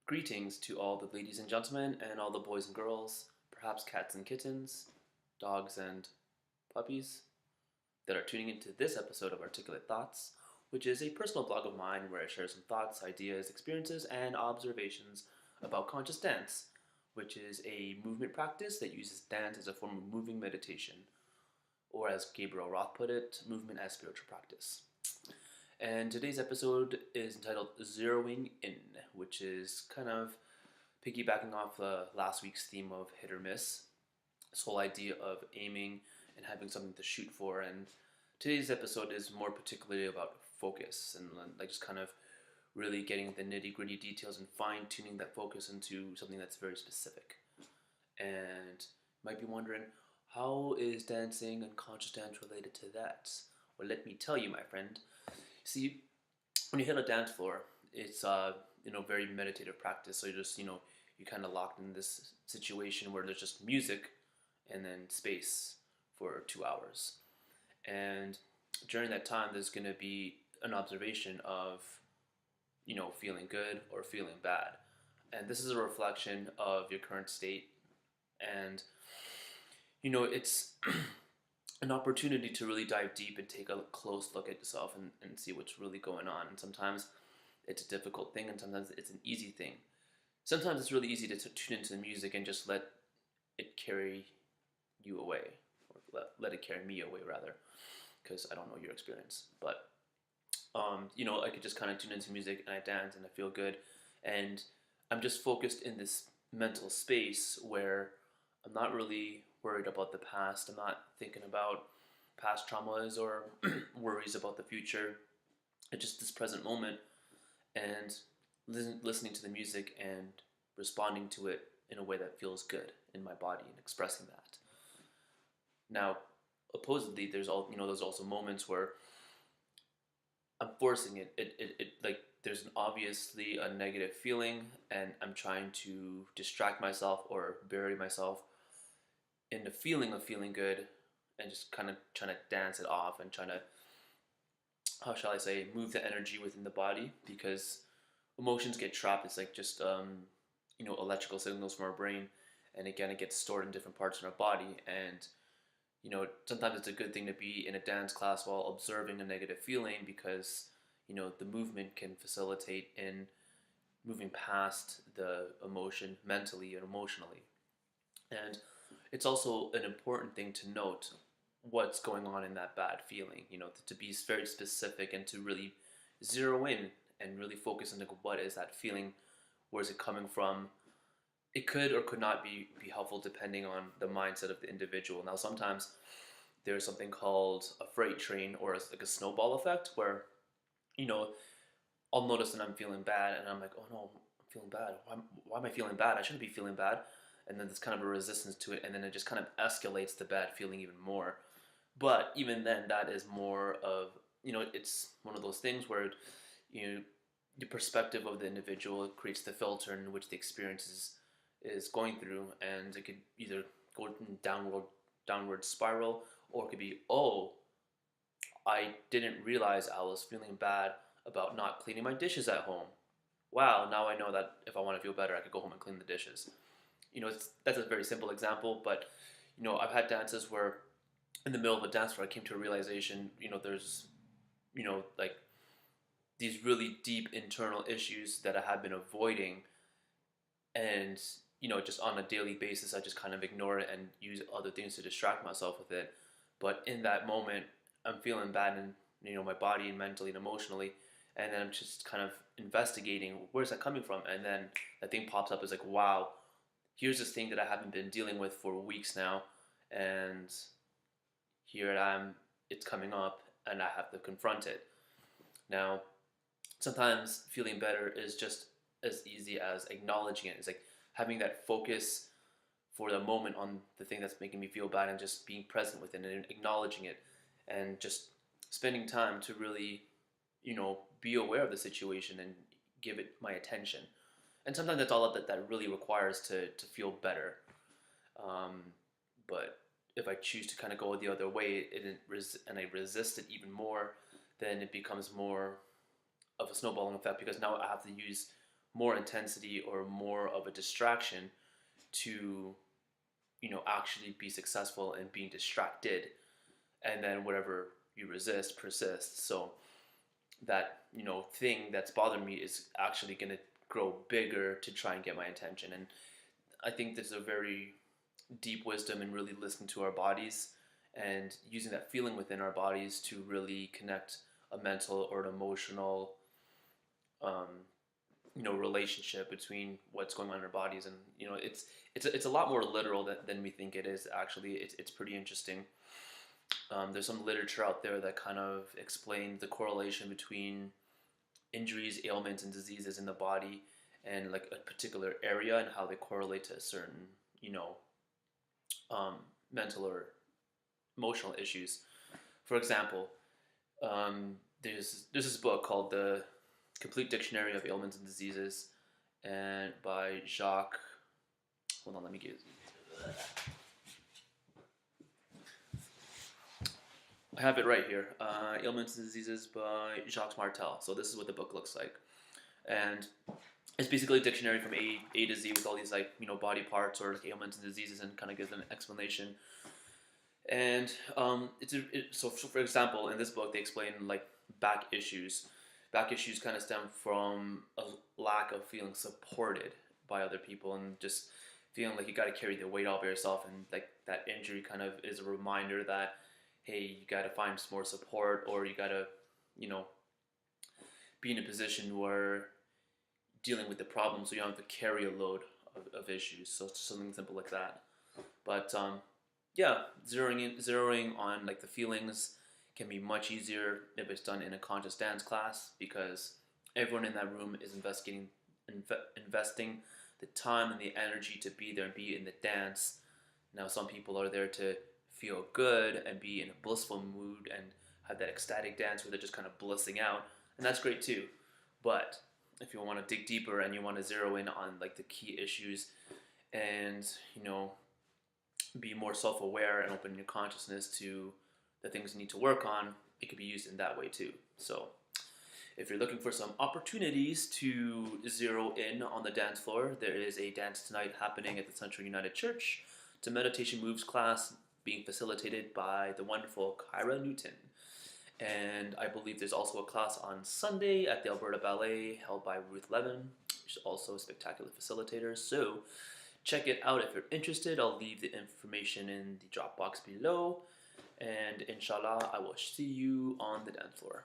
Greetings to all the ladies and gentlemen, and all the boys and girls, perhaps cats and kittens, dogs and puppies, that are tuning into this episode of Articulate Thoughts, which is a personal blog of mine where I share some thoughts, ideas, experiences, and observations about conscious dance, which is a movement practice that uses dance as a form of moving meditation, or as Gabriel Roth put it, movement as spiritual practice. And today's episode is entitled Zeroing In, which is kind of piggybacking off last week's theme of hit or miss. This whole idea of aiming and having something to shoot for. And today's episode is more particularly about focus and like just kind of really getting the nitty gritty details and fine tuning that focus into something that's very specific. And you might be wondering, how is dancing and conscious dance related to that? Well, let me tell you, my friend. See, when you hit a dance floor, it's very meditative practice. So you kind of locked in this situation where there's just music and then space for 2 hours. And during that time, there's going to be an observation of feeling good or feeling bad. And this is a reflection of your current state. And it's an opportunity to really dive deep and take a close look at yourself and see what's really going on. And sometimes it's a difficult thing, and sometimes it's an easy thing. Sometimes it's really easy to tune into the music and just let it carry you away, or let it carry me away, rather, because I don't know your experience. But I could just kind of tune into music and I dance and I feel good, and I'm just focused in this mental space where I'm not really worried about the past. I'm not thinking about past traumas or worries about the future. It's just this present moment and listening to the music and responding to it in a way that feels good in my body and expressing that. Now, oppositely, there's also moments where I'm forcing it. It like there's obviously a negative feeling, and I'm trying to distract myself or bury myself in the feeling of feeling good, and just kind of trying to dance it off and trying to, how shall I say, move the energy within the body, because emotions get trapped. It's like just electrical signals from our brain, and again it gets stored in different parts of our body. And sometimes it's a good thing to be in a dance class while observing a negative feeling, because the movement can facilitate in moving past the emotion mentally and emotionally. And it's also an important thing to note what's going on in that bad feeling, to be very specific and to really zero in and really focus on what is that feeling, where is it coming from. It could or could not be helpful depending on the mindset of the individual. Now, sometimes there's something called a freight train, or like a snowball effect, where I'll notice that I'm feeling bad, and I'm like, oh no, I'm feeling bad. Why am I feeling bad? I shouldn't be feeling bad. And then there's kind of a resistance to it, and then it just kind of escalates the bad feeling even more. But even then, that is more of, it's one of those things where the perspective of the individual creates the filter in which the experience is going through, and it could either go in downward spiral, or it could be, oh, I didn't realize I was feeling bad about not cleaning my dishes at home. Wow, now I know that if I want to feel better, I could go home and clean the dishes. That's a very simple example, but I've had dances where in the middle of a dance where I came to a realization, there's like these really deep internal issues that I had been avoiding, and just on a daily basis I just kind of ignore it and use other things to distract myself with it. But in that moment, I'm feeling bad, and my body and mentally and emotionally, and then I'm just kind of investigating, where's that coming from? And then that thing pops up. It's like, wow, here's this thing that I haven't been dealing with for weeks now, and here I am, it's coming up, and I have to confront it. Now, sometimes feeling better is just as easy as acknowledging it. It's like having that focus for the moment on the thing that's making me feel bad, and just being present with it and acknowledging it, and just spending time to really, be aware of the situation and give it my attention. And sometimes that's all that really requires to feel better. But if I choose to kind of go the other way and I resist it even more, then it becomes more of a snowballing effect, because now I have to use more intensity or more of a distraction to, actually be successful in being distracted, and then whatever you resist persists. So that, thing that's bothering me is actually going to grow bigger to try and get my attention. And I think there's a very deep wisdom in really listening to our bodies and using that feeling within our bodies to really connect a mental or an emotional um, relationship between what's going on in our bodies. And it's a lot more literal than we think it is. Actually, it's pretty interesting. There's some literature out there that kind of explains the correlation between injuries, ailments, and diseases in the body, and like a particular area, and how they correlate to a certain um, mental or emotional issues. For example, there's this book called The Complete Dictionary of Ailments and Diseases, and by Jacques. Hold on, let me get. I have it right here. Ailments and Diseases by Jacques Martel. So this is what the book looks like, and it's basically a dictionary from A to Z with all these like body parts or like ailments and diseases, and kind of gives an explanation. And so for example, in this book they explain like back issues. Back issues kind of stem from a lack of feeling supported by other people, and just feeling like you got to carry the weight all by yourself. And like that injury kind of is a reminder that, hey, you got to find some more support, or you got to, be in a position where dealing with the problem, so you don't have to carry a load of issues. So something simple like that. But yeah, zeroing on like the feelings can be much easier if it's done in a conscious dance class, because everyone in that room is investing the time and the energy to be there and be in the dance. Now, some people are there to feel good and be in a blissful mood and have that ecstatic dance where they're just kind of blissing out, and that's great too. But if you want to dig deeper and you want to zero in on like the key issues, and be more self-aware and open your consciousness to the things you need to work on, it could be used in that way too. So if you're looking for some opportunities to zero in on the dance floor, there is a dance tonight happening at the Central United Church. It's a meditation moves class being facilitated by the wonderful Kyra Newton. And I believe there's also a class on Sunday at the Alberta Ballet held by Ruth Levin, which is also a spectacular facilitator. So check it out if you're interested. I'll leave the information in the drop box below. And inshallah, I will see you on the dance floor.